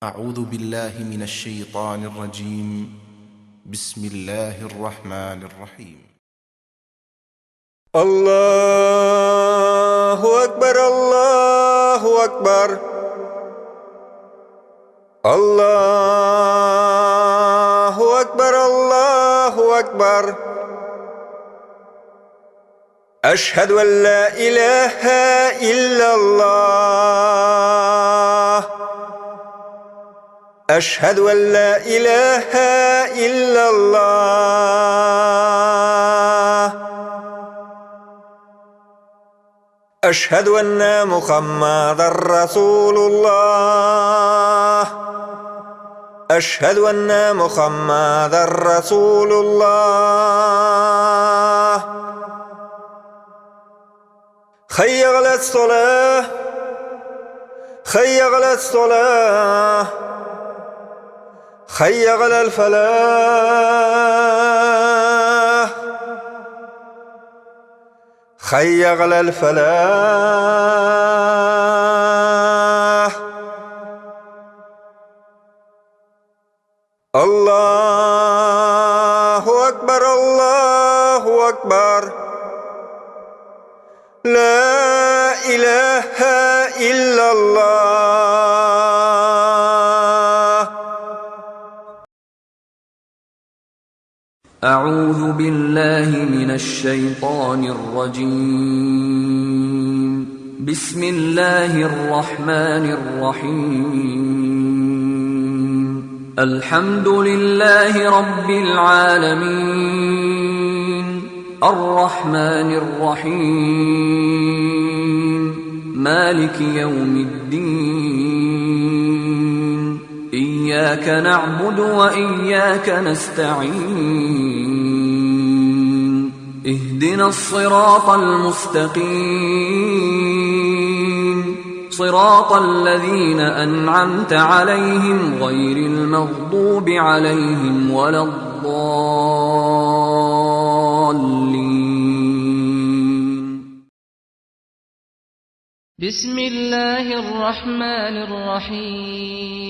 أعوذ بالله من الشيطان الرجيم. بسم الله الرحمن الرحيم. الله أكبر الله أكبر الله أكبر الله أكبر أشهد أن لا إله إلا الله أشهد أن لا إله إلا الله أشهد أن محمدًا رسول الله أشهد أن محمدًا رسول الله حي على الصلاة حي على الصلاة حي على الفلاح حي على الفلاح الله أكبر الله أكبر لا إله إلا الله. أعوذ بالله من الشيطان الرجيم. بسم الله الرحمن الرحيم. الحمد لله رب العالمين الرحمن الرحيم مالك يوم الدين إياك نعبد وإياك نستعين اهدنا الصراط المستقيم صراط الذين أنعمت عليهم غير المغضوب عليهم ولا الضالين. بسم الله الرحمن الرحيم.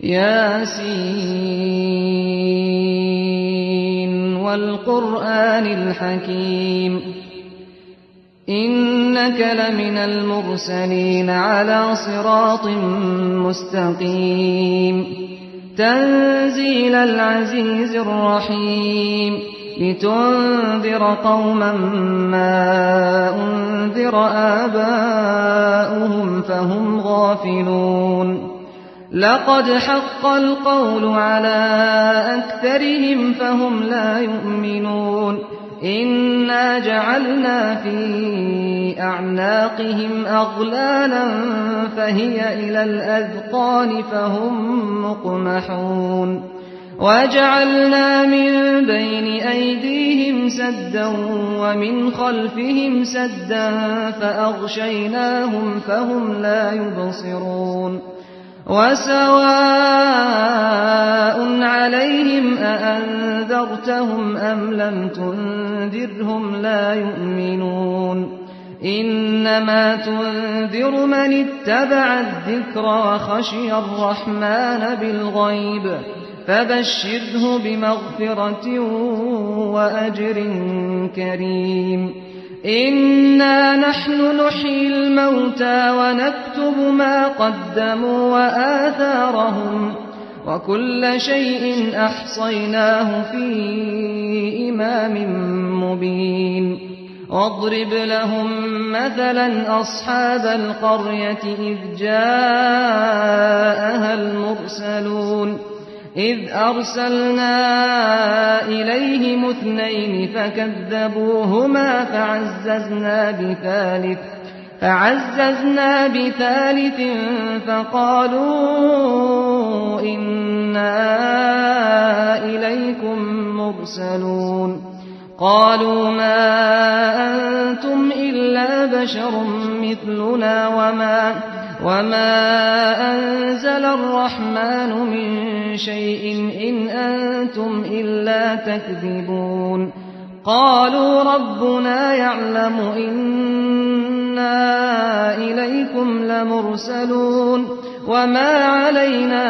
ياسين والقرآن الحكيم إنك لمن المرسلين على صراط مستقيم تنزيل العزيز الرحيم لتنذر قوما ما أنذر آباؤهم فهم غافلون لقد حق القول على أكثرهم فهم لا يؤمنون إنا جعلنا في أعناقهم أغلالا فهي إلى الأذقان فهم مقمحون وجعلنا من بين أيديهم سدا ومن خلفهم سدا فأغشيناهم فهم لا يبصرون وسواء عليهم أأنذرتهم أم لم تنذرهم لا يؤمنون إنما تنذر من اتبع الذكر وخشي الرحمن بالغيب فبشره بمغفرة وأجر كريم إنا نحن نحيي الموتى ونكتب ما قدموا وآثارهم وكل شيء أحصيناه في إمام مبين واضرب لهم مثلا أصحاب القرية إذ جاءها المرسلون إذ أرسلنا إليهم اثنين فكذبوهما فعززنا بثالث فقالوا إنا إليكم مرسلون قالوا ما أنتم إلا بشر مثلنا وما أنزل الرحمن من شيء إن أنتم إلا تكذبون قالوا ربنا يعلم إن إِنَّا إِلَيْكُمْ لَمُرْسَلُونَ وَمَا عَلَيْنَا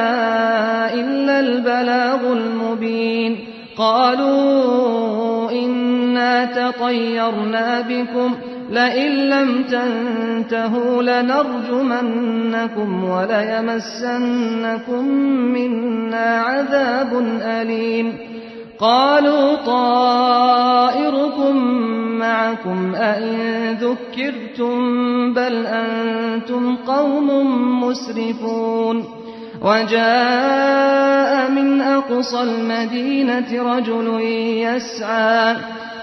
إِلَّا الْبَلَاغُ الْمُبِينُ قَالُوا إِنَّا تَطَيَّرْنَا بِكُمْ لَئِن لَّمْ تَنتَهُوا لَنَرْجُمَنَّكُمْ وَلَيَمَسَّنَّكُم مِّنَّا عَذَابٌ أَلِيمٌ قَالُوا طَائِرُكُم مَّعَكُمْ أَئِن ذُكِّرْتُم بَلْ أَنتُمْ قَوْمٌ مُّسْرِفُونَ وَجَاءَ مِنْ أَقْصَى الْمَدِينَةِ رَجُلٌ يَسْعَىٰ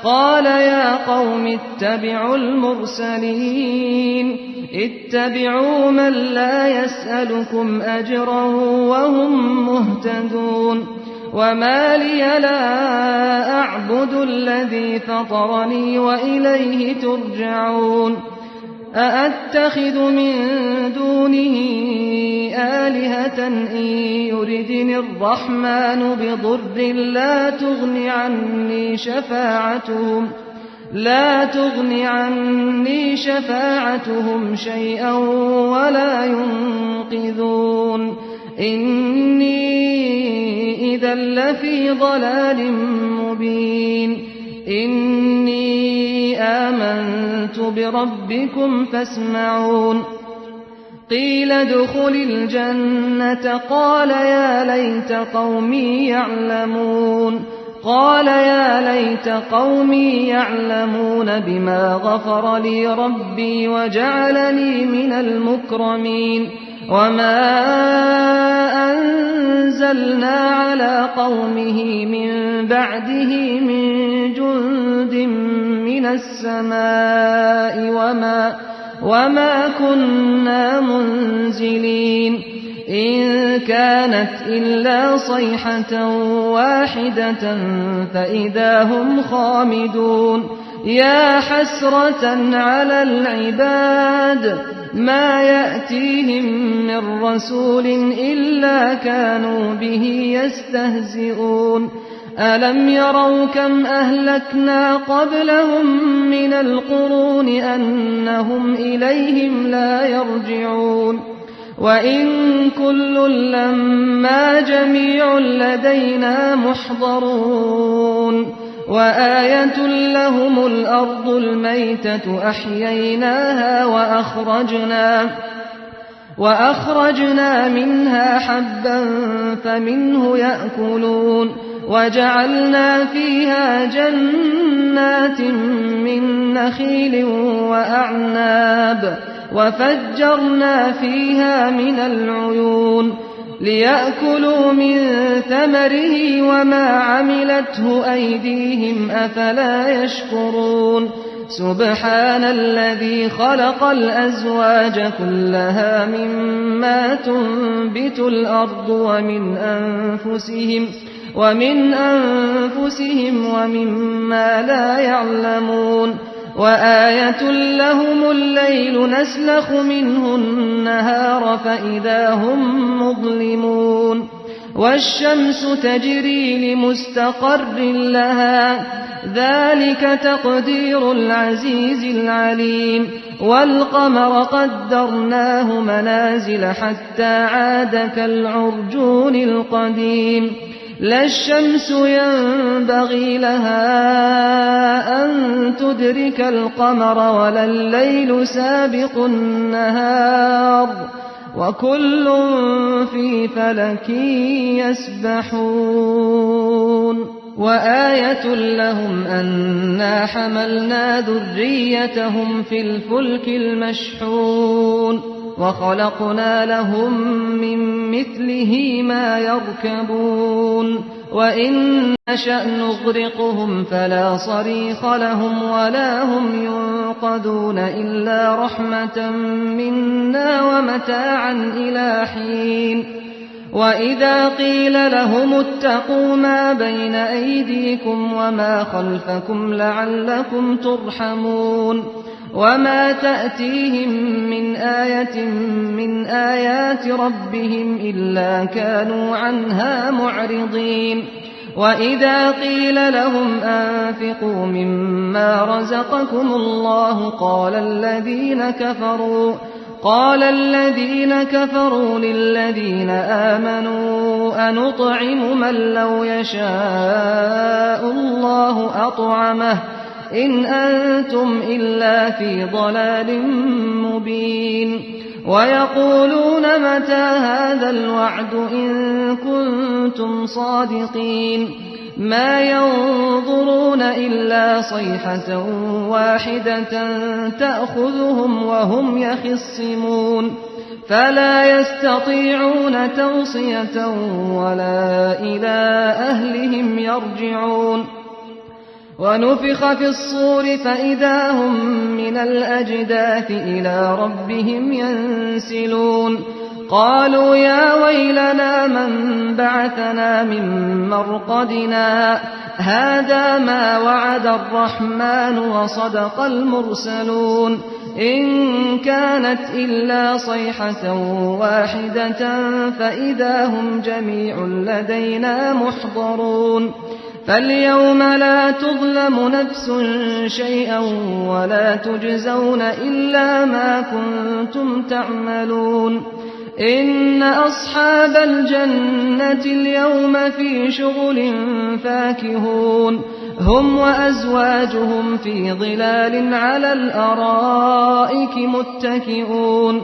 قَالَ يَا قَوْمِ اتَّبِعُوا الْمُرْسَلِينَ اتَّبِعُوا مَن لَّا يَسْأَلُكُمْ أَجْرًا وَهُم مُّهْتَدُونَ وَمَا لِيَ لَا أَعْبُدُ الَّذِي فَطَرَنِي وَإِلَيْهِ تُرْجَعُونَ أَأَتَّخِذُ مِن دُونِهِ آلِهَةً إِن يُرِدْنِ الرَّحْمَٰنُ بِضُرٍّ لَّا تُغْنِ عَنِّي شَفَاعَتُهُمْ شَيْئًا وَلَا يُنقِذُونِ إِنِّي إِذًا لَّفِي ضَلَالٍ مُّبِينٍ إِنِّي آمَنتُ بِرَبِّكُمْ فَاسْمَعُونِ قِيلَ ادْخُلِ الْجَنَّةَ قَالَ يَا لَيْتَ قَوْمِي يَعْلَمُونَ بِمَا غَفَرَ لِي رَبِّي وَجَعَلَنِي مِنَ الْمُكْرَمِينَ وَمَا أَنزَلْنَا عَلَىٰ قَوْمِهِ مِن بَعْدِهِ مِن جُندٍ مِّنَ السَّمَاءِ وَمَا كُنَّا مُنزِلِينَ إِن كَانَتْ إِلَّا صَيْحَةً وَاحِدَةً فَإِذَا هُمْ خَامِدُونَ يَا حَسْرَةً عَلَى الْعِبَادِ مَا يَأْتِيهِم مِّن رَّسُولٍ إِلَّا كَانُوا بِهِ يَسْتَهْزِئُونَ أَلَمْ يَرَوْا كَمْ أَهْلَكْنَا قَبْلَهُم مِّنَ الْقُرُونِ أَنَّهُمْ إِلَيْهِمْ لَا يَرْجِعُونَ وَإِن كُلٌّ لَّمَّا جَمِيعٌ لَّدَيْنَا مُحْضَرُونَ وَآيَةٌ لَّهُمُ الْأَرْضُ الْمَيْتَةُ أَحْيَيْنَاهَا وَأَخْرَجْنَا مِنْهَا حَبًّا فَمِنْهُ يَأْكُلُونَ وَجَعَلْنَا فِيهَا جَنَّاتٍ مِّن نَّخِيلٍ وَأَعْنَابٍ وَفَجَّرْنَا فِيهَا مِنَ الْعُيُونِ لِيَأْكُلُوا مِن ثَمَرِهِ وَمَا عَمِلَتْهُ أَيْدِيهِمْ أَفَلَا يَشْكُرُونَ سُبْحَانَ الَّذِي خَلَقَ الْأَزْوَاجَ كُلَّهَا مِمَّا تُنبِتُ الْأَرْضُ وَمِنْ أَنفُسِهِمْ وَمِمَّا لَا يَعْلَمُونَ وَآيَةٌ لَّهُمُ اللَّيْلُ نَسْلَخُ مِنْهُ النَّهَارَ فَإِذَا هُم مُّظْلِمُونَ وَالشَّمْسُ تَجْرِي لِمُسْتَقَرٍّ لَّهَا ذَلِكَ تَقْدِيرُ الْعَزِيزِ الْعَلِيمِ وَالْقَمَرَ قَدَّرْنَاهُ مَنَازِلَ حَتَّىٰ عَادَ كَالْعُرْجُونِ الْقَدِيمِ لا الشمس ينبغي لها أن تدرك القمر ولا الليل سابق النهار وكل في فلك يسبحون وآية لهم أنا حملنا ذريتهم في الفلك المشحون وخلقنا لهم من مثله ما يركبون وإن نشأ نغرقهم فلا صريخ لهم ولا هم ينقذون إلا رحمة منا ومتاعا إلى حين وإذا قيل لهم اتقوا ما بين أيديكم وما خلفكم لعلكم ترحمون وما تأتيهم من آية من آيات ربهم إلا كانوا عنها معرضين وإذا قيل لهم أنفقوا مما رزقكم الله قال الذين كفروا للذين آمنوا أنطعم من لو يشاء الله أطعمه إن أنتم إلا في ضلال مبين ويقولون متى هذا الوعد إن كنتم صادقين ما ينظرون إلا صيحة واحدة تأخذهم وهم يخصمون فلا يستطيعون توصية ولا إلى أهلهم يرجعون ونفخ في الصور فإذا هم من الأجداث إلى ربهم ينسلون قالوا يا ويلنا من بعثنا من مرقدنا هذا ما وعد الرحمن وصدق المرسلون إن كانت إلا صيحة واحدة فإذا هم جميع لدينا محضرون فاليوم لا تظلم نفس شيئا ولا تجزون إلا ما كنتم تعملون إن أصحاب الجنة اليوم في شغل فاكهون هم وأزواجهم في ظلال على الأرائك متكئون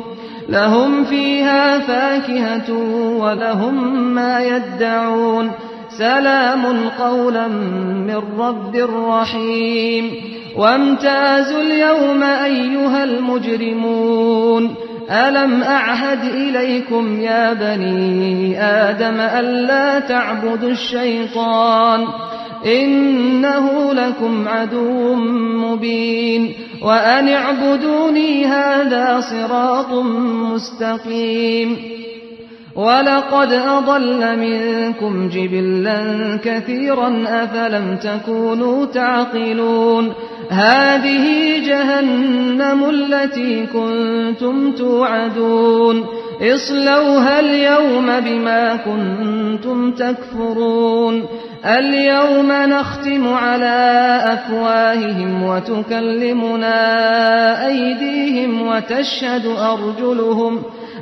لهم فيها فاكهة ولهم ما يدعون سلام قولا من رب رحيم وامتازوا اليوم أيها المجرمون ألم أعهد إليكم يا بني آدم ألا تعبدوا الشيطان إنه لكم عدو مبين وأن اعبدوني هذا صراط مستقيم ولقد أضل منكم جبلا كثيرا أفلم تكونوا تعقلون هذه جهنم التي كنتم توعدون اصلوها اليوم بما كنتم تكفرون اليوم نختم على أفواههم وتكلمنا أيديهم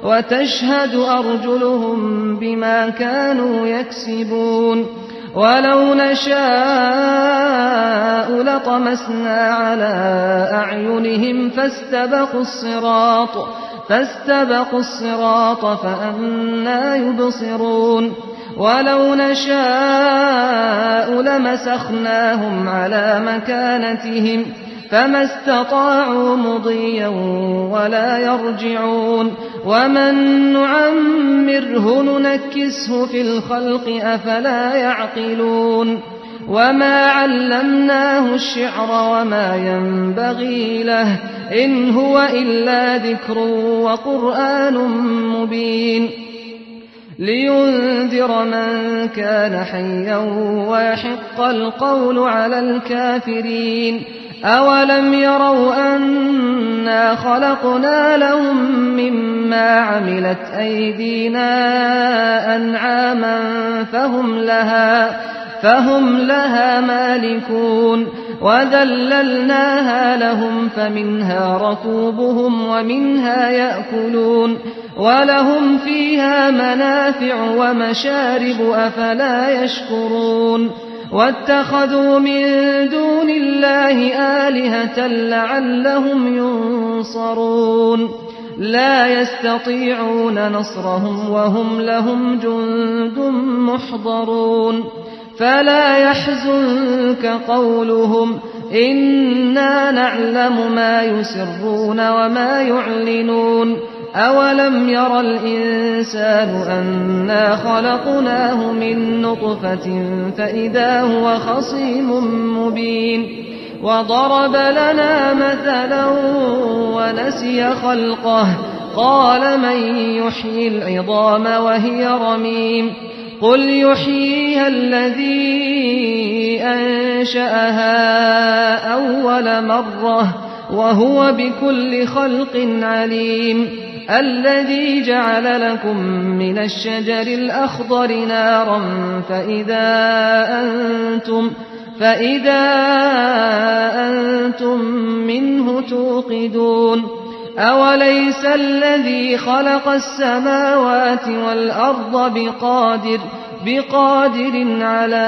وتشهد أرجلهم بما كانوا يكسبون ولو نشاء لطمسنا على أعينهم فاستبقوا الصراط فأنى يبصرون ولو نشاء لمسخناهم على مكانتهم فما استطاعوا مضيا ولا يرجعون ومن نعمره ننكسه في الخلق أفلا يعقلون وما علمناه الشعر وما ينبغي له إن هو إلا ذكر وقرآن مبين لينذر من كان حيا ويحق القول على الكافرين أولم يروا أنا خلقنا لهم مما عملت أيدينا أنعاما فهم لها مالكون وذللناها لهم فمنها ركوبهم ومنها يأكلون ولهم فيها منافع ومشارب أفلا يشكرون واتخذوا من دون الله آلهة لعلهم ينصرون لا يستطيعون نصرهم وهم لهم جند محضرون فلا يحزنك قولهم إنا نعلم ما يسرون وما يعلنون أولم ير الإنسان أنا خلقناه من نطفة فإذا هو خصيم مبين وضرب لنا مثلا ونسي خلقه قال من يحيي العظام وهي رميم قل يحييها الذي أنشأها أول مرة وهو بكل خلق عليم الذي جعل لكم من الشجر الأخضر نارا فإذا أنتم منه توقدون أوليس الذي خلق السماوات والأرض بقادر على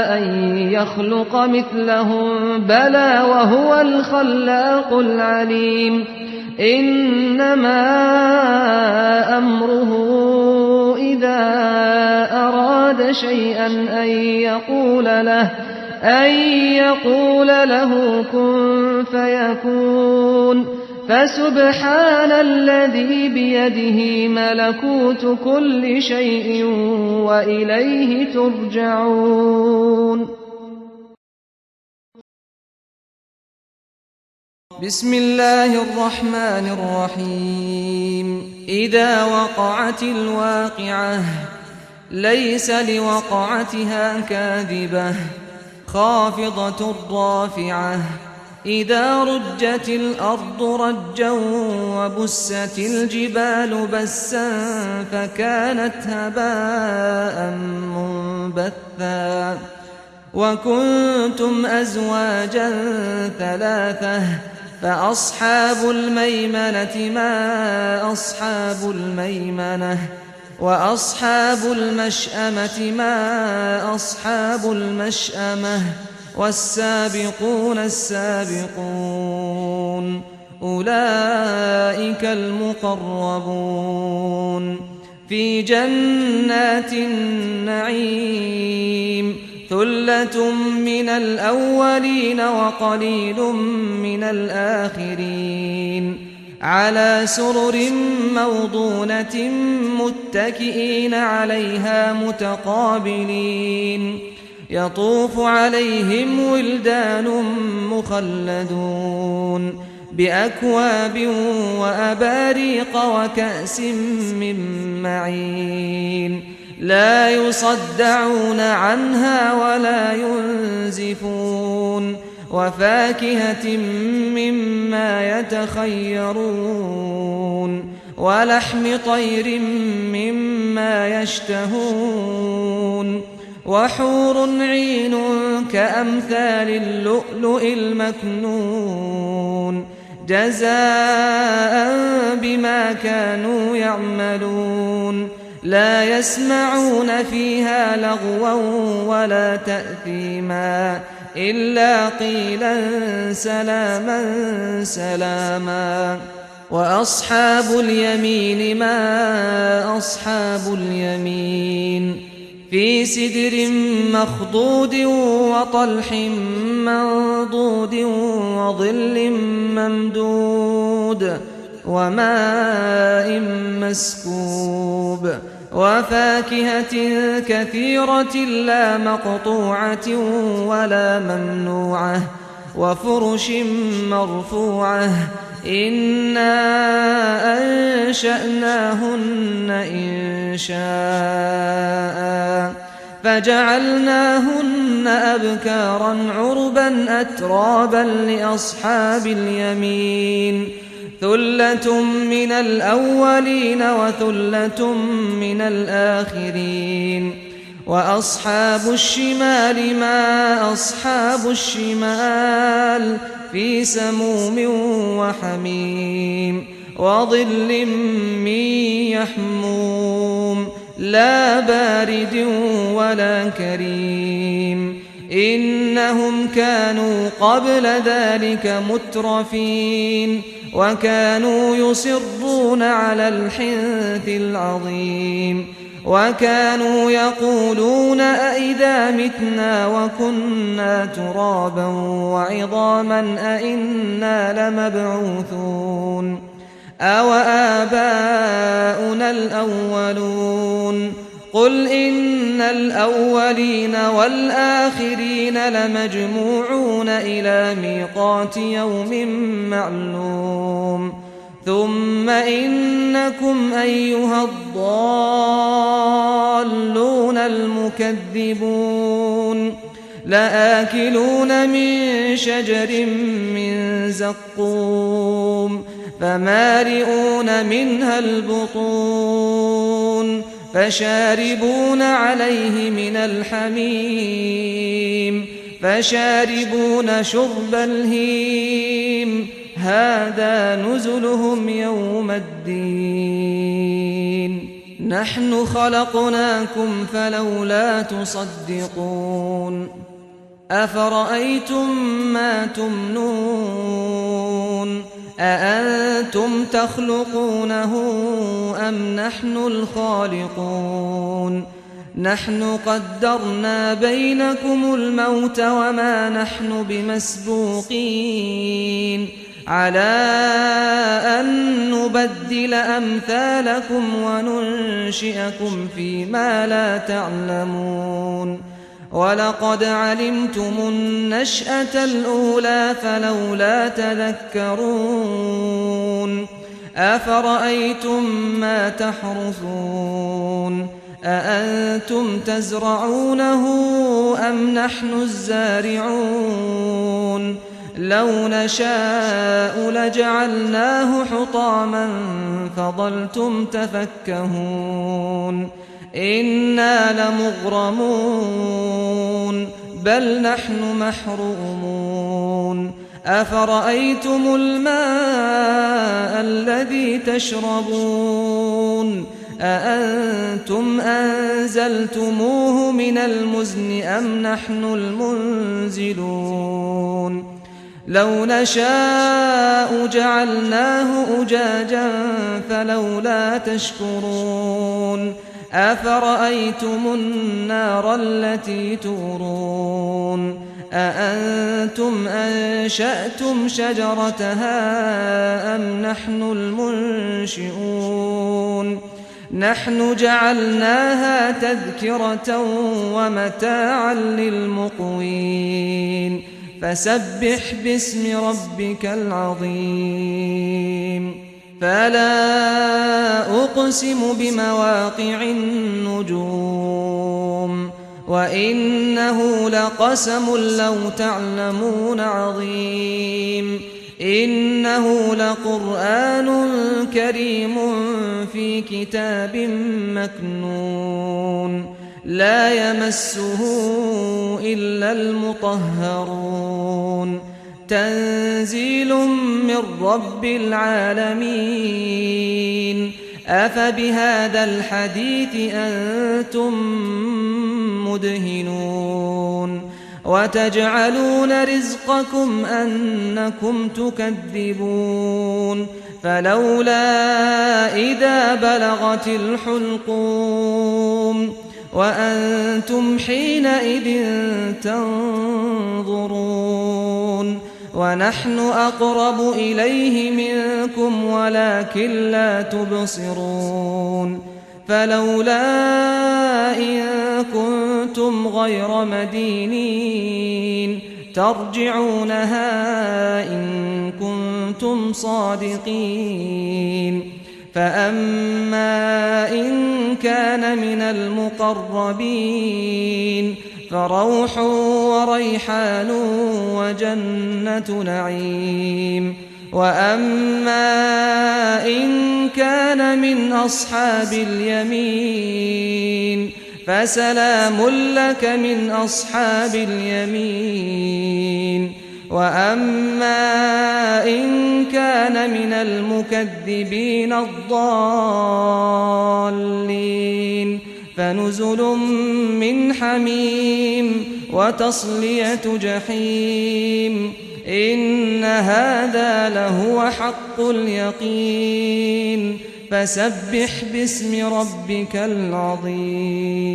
أن يخلق مثلهم بلى وهو الخلاق العليم إنما أمره إذا أراد شيئا أن يقول له كن فيكون فسبحان الذي بيده ملكوت كل شيء وإليه ترجعون. بسم الله الرحمن الرحيم. إذا وقعت الواقعة ليس لوقعتها كاذبة خافضة رافعة إذا رجت الأرض رجا وبست الجبال بسا فكانت هباء منبثا وكنتم أزواجا ثلاثة فأصحاب الميمنة ما أصحاب الميمنة وأصحاب المشأمة ما أصحاب المشأمة والسابقون السابقون أولئك المقربون في جنات النعيم ثلة من الأولين وقليل من الآخرين على سرر موضونة متكئين عليها متقابلين يطوف عليهم ولدان مخلدون بأكواب وأباريق وكأس من معين لا يصدعون عنها ولا ينزفون وفاكهة مما يتخيرون ولحم طير مما يشتهون وحور عين كأمثال اللؤلؤ المكنون جزاء بما كانوا يعملون لا يسمعون فيها لغوا ولا تأثيما إلا قيلا سلاما سلاما وأصحاب اليمين ما أصحاب اليمين في سدر مخضود وطلح منضود وظل ممدود وماء مسكوب وفاكهة كثيرة لا مقطوعة ولا ممنوعة وفرش مرفوعة إنا أنشأناهن إنشاء فجعلناهن أبكارا عربا أترابا لأصحاب اليمين ثلة من الأولين وثلة من الآخرين وأصحاب الشمال ما أصحاب الشمال في سموم وحميم وظل من يحموم لا بارد ولا كريم إنهم كانوا قبل ذلك مترفين وكانوا يصرون على الحنث العظيم وكانوا يقولون أئذا متنا وكنا ترابا وعظاما أئنا لمبعوثون أو آباؤنا الأولون قل إن الأولين والآخرين لمجموعون إلى ميقات يوم معلوم ثم إنكم أيها الضالون المكذبون لآكلون من شجر من زقوم فمالئون منها البطون فشاربون عليه من الحميم فشاربون شرب الهيم هذا نزلهم يوم الدين نحن خلقناكم فلولا تصدقون أفرأيتم ما تمنون أأنتم تخلقونه أم نحن الخالقون نحن قدرنا بينكم الموت وما نحن بمسبوقين على أن نبدل أمثالكم وننشئكم فيما لا تعلمون ولقد علمتم النشأة الأولى فلولا تذكرون أفرأيتم ما تحرثون أأنتم تزرعونه أم نحن الزارعون لو نشاء لجعلناه حطاما فظلتم تفكهون إنا لمغرمون بل نحن محرومون أفرأيتم الماء الذي تشربون أأنتم أنزلتموه من المزن أم نحن المنزلون لو نشاء جعلناه أجاجا فلولا تشكرون أفرأيتم النار التي تورون أأنتم أنشأتم شجرتها أم نحن المنشئون نحن جعلناها تذكرة ومتاعا للمقوين فسبح باسم ربك العظيم فلا أقسم بمواقع النجوم وإنه لقسم لو تعلمون عظيم إنه لقرآن كريم في كتاب مكنون لا يمسه إلا المطهرون تنزيل من رب العالمين أفبهذا الحديث أنتم مدهنون وتجعلون رزقكم أنكم تكذبون فلولا إذا بلغت الحلقوم وأنتم حينئذ تنظرون ونحن أقرب إليه منكم ولكن لا تبصرون فلولا إن كنتم غير مدينين ترجعونها إن كنتم صادقين فأما إن كان من المقربين فروح وريحان وجنة نعيم وأما إن كان من أصحاب اليمين فسلام لك من أصحاب اليمين وأما إن كان من المكذبين الضالين فنزل من حميم وتصلية جحيم إن هذا لهو حق اليقين فسبح باسم ربك العظيم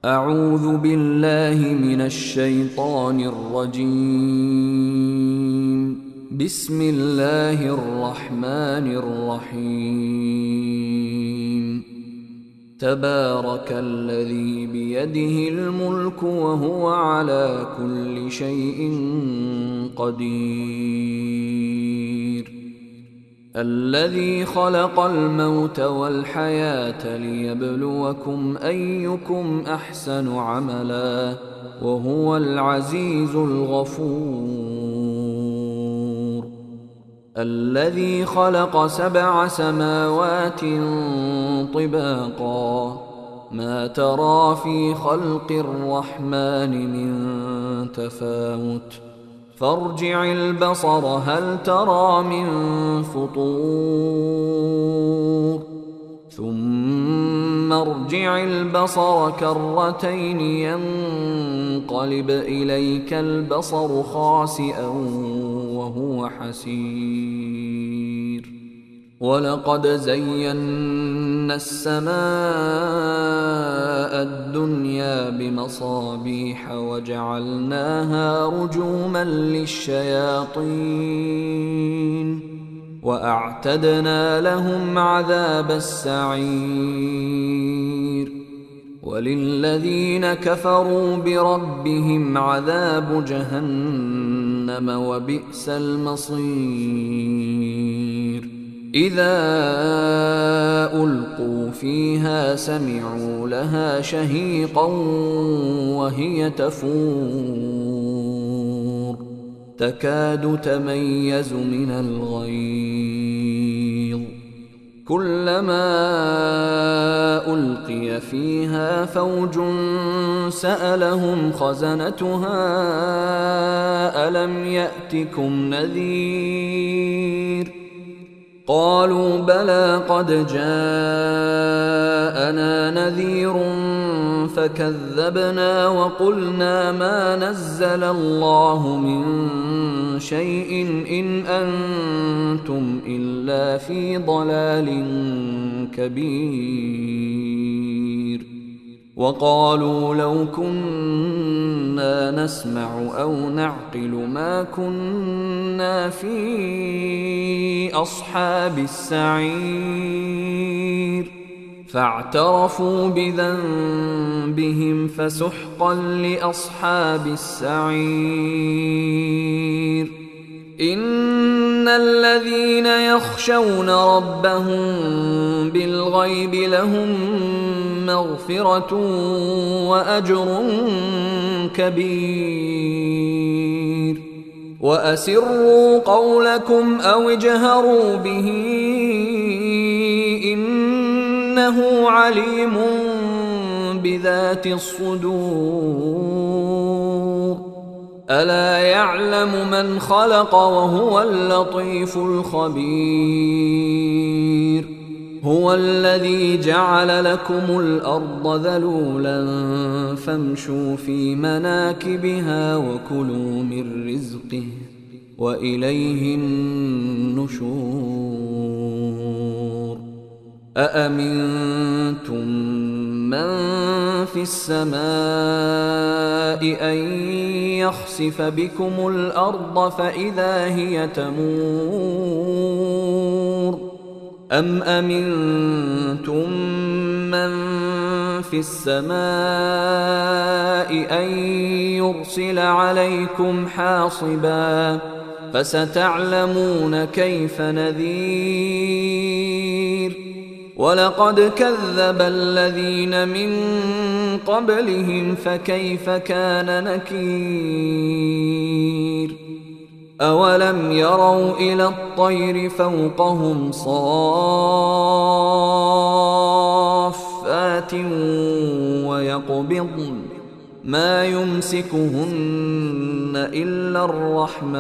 أعوذ بالله من الشيطان الرجيم بسم الله الرحمن الرحيم تبارك الذي بيده الملك وهو على كل شيء قدير الذي خلق الموت والحياة ليبلوكم أيكم أحسن عملا وهو العزيز الغفور. الذي خلق 7 سماوات طباقا ما ترى في خلق الرحمن من تفاوت فارجع البصر هل ترى من فطور ثم ارجع البصر كرتين ينقلب إليك البصر خاسئا وهو حسير. ولقد زينا السماء الدنيا بمصابيح وجعلناها رجوما للشياطين وأعتدنا لهم عذاب السعير. وللذين كفروا بربهم عذاب جهنم وبئس المصير. إذا ألقوا فيها سمعوا لها شهيقا وهي تفور تكاد تميز من الغيظ كلما ألقي فيها فوج سألهم خزنتها ألم يأتكم نذير قالوا بلى قد جاءنا نذير فكذبنا وقلنا ما نزل الله من شيء إن أنتم إلا في ضلال كبير. وقالوا لو كنا نسمع أو نعقل ما كنا في أصحاب السعير فاعترفوا بذنبهم فسحقا لأصحاب السعير. إن الذين يخشون ربهم بالغيب لهم مغفرة وأجر كبير. وأسروا قولكم أو اجهروا به إنه عليم بذات الصدور. ألا يعلم من خلق وهو اللطيف الخبير. هو الذي جعل لكم الأرض ذلولا فامشوا في مناكبها وكلوا من رزقه وإليه النشور. أأمنتم من في السماء أن يخسف بكم الأرض فإذا هي تمور أم أمنتم من في السماء أن يرسل عليكم حاصبا فستعلمون كيف نذير. ولقد كذب الذين من قبلهم فكيف كان نكير. أولم يروا إلى الطير فوقهم صافات ويقبضن ما يمسكهن إلا الرحمن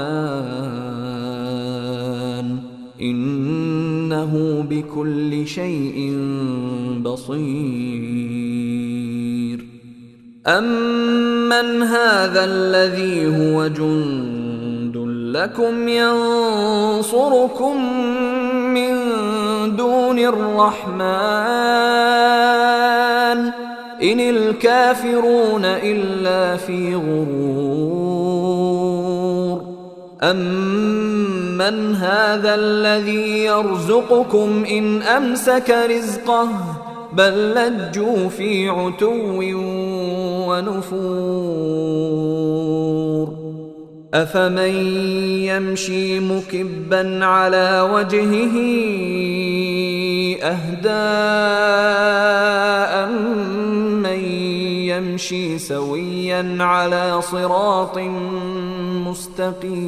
إنه بكل شيء بصير. أمن هذا الذي هو جند لكم ينصركم من دون الرحمن إن الكافرون إلا في غرور. أمن هذا الذي يرزقكم إن أمسك رزقه بل لجوا في عتو ونفور. أفمن يمشي مكبا على وجهه أهدى أمن يمشي سويا على صراط مستقيم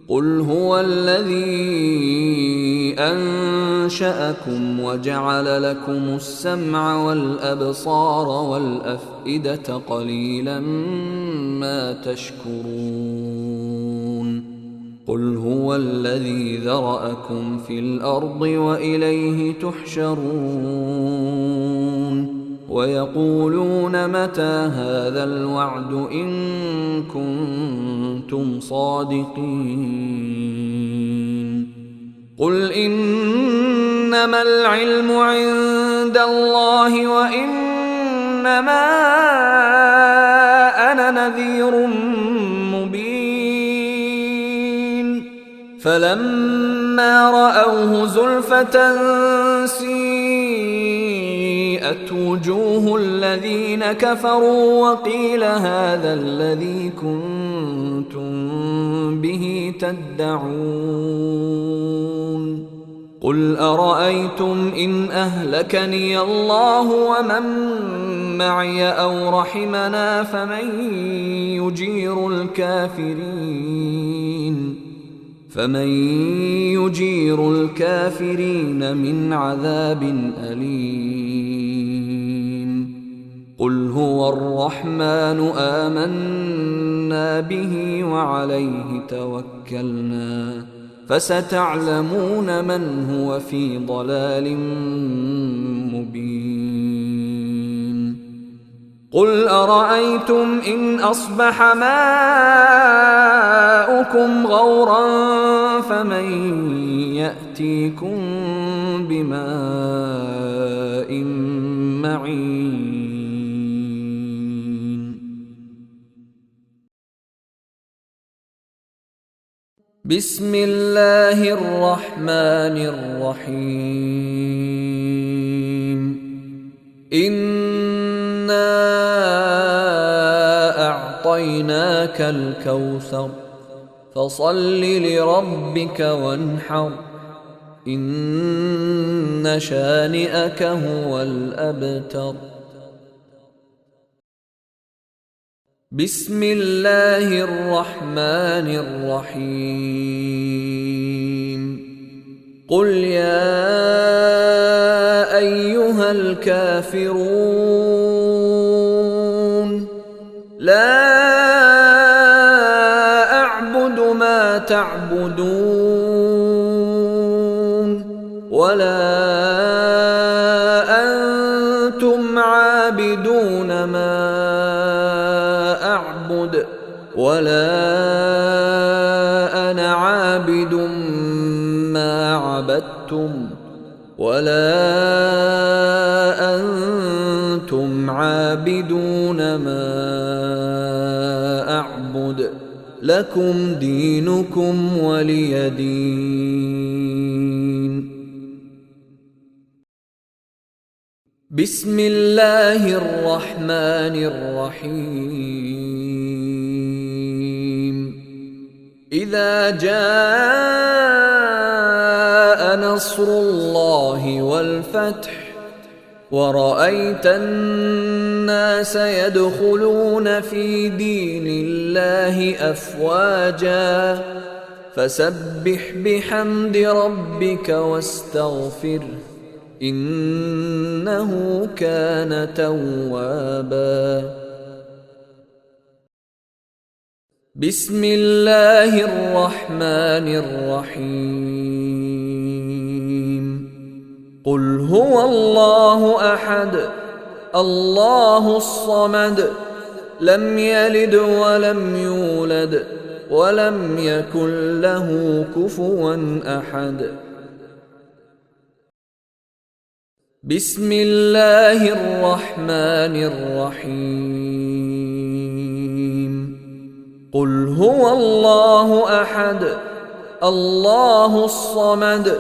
قل هو الذي أنشأكم وجعل لكم السمع والأبصار والأفئدة قليلا ما تشكرون قل هو الذي ذرأكم في الأرض وإليه تحشرون ويقولون متى هذا الوعد إن كنتم صادقين قل إنما العلم عند الله وإنما أنا نذير مبين فلما رأوه زلفة سيئت وجوه الذين كفروا وقيل هذا الذي كنتم به تدعون قل أرأيتم إن أهلكني الله ومن معي أو رحمنا فمن يجير الكافرين من عذاب أليم قل هو الرحمن آمنا به وعليه توكلنا فستعلمون من هو في ضلال مبين قل أرأيتم إن أصبح ماؤكم غورا فمن يأتيكم بماء معين بسم الله الرحمن الرحيم إنا أعطيناك الكوثر فصل لربك وانحر إن شانئك هو الأبتر بسم الله الرحمن الرحيم قل يا أيها الكافرون لا أعبد ما تعبدون ولا أنتم عابدون ما أعبد ولا أنا عابد ما عبدتم ولا أنتم عابدون ما أعبد لكم دينكم ولي دين بسم الله الرحمن الرحيم إذا جاء نصر الله والفتح ورأيت الناس يدخلون في دين الله أفواجا فسبح بحمد ربك واستغفره إنه كان توابا بسم الله الرحمن الرحيم قل هو الله أحد الله الصمد لم يلد ولم يولد ولم يكن له كفوا أحد بسم الله الرحمن الرحيم قل هو الله أحد الله الصمد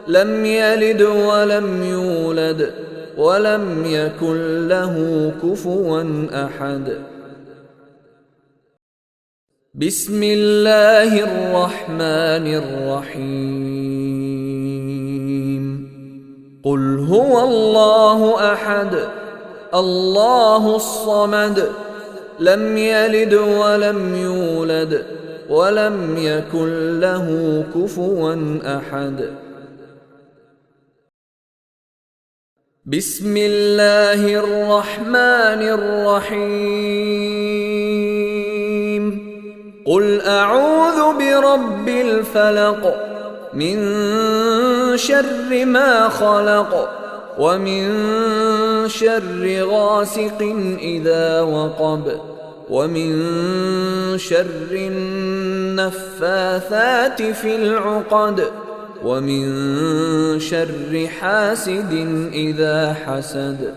لم يلد ولم يولد ولم يكن له كفوا أحد بسم الله الرحمن الرحيم قل هو الله أحد الله الصمد لم يلد ولم يولد ولم يكن له كفوا أحد بسم الله الرحمن الرحيم قل أعوذ برب الفلق من شر ما خلق ومن شر غاسق إذا وقب ومن شر النفاثات في العقد ومن شر حاسد إذا حسد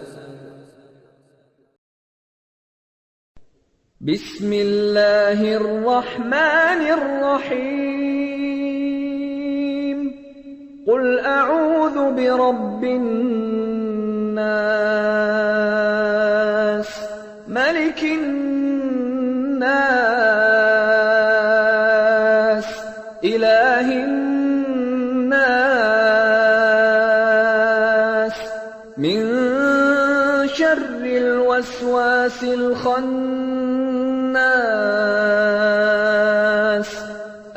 بسم الله الرحمن الرحيم قل أعوذ برب الناس ملك الناس إله الناس من شر الوسواس الخناس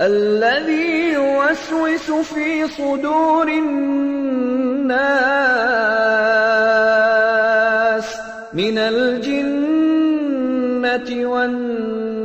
الذي يوسوس في صدور الناس من الجنة والناس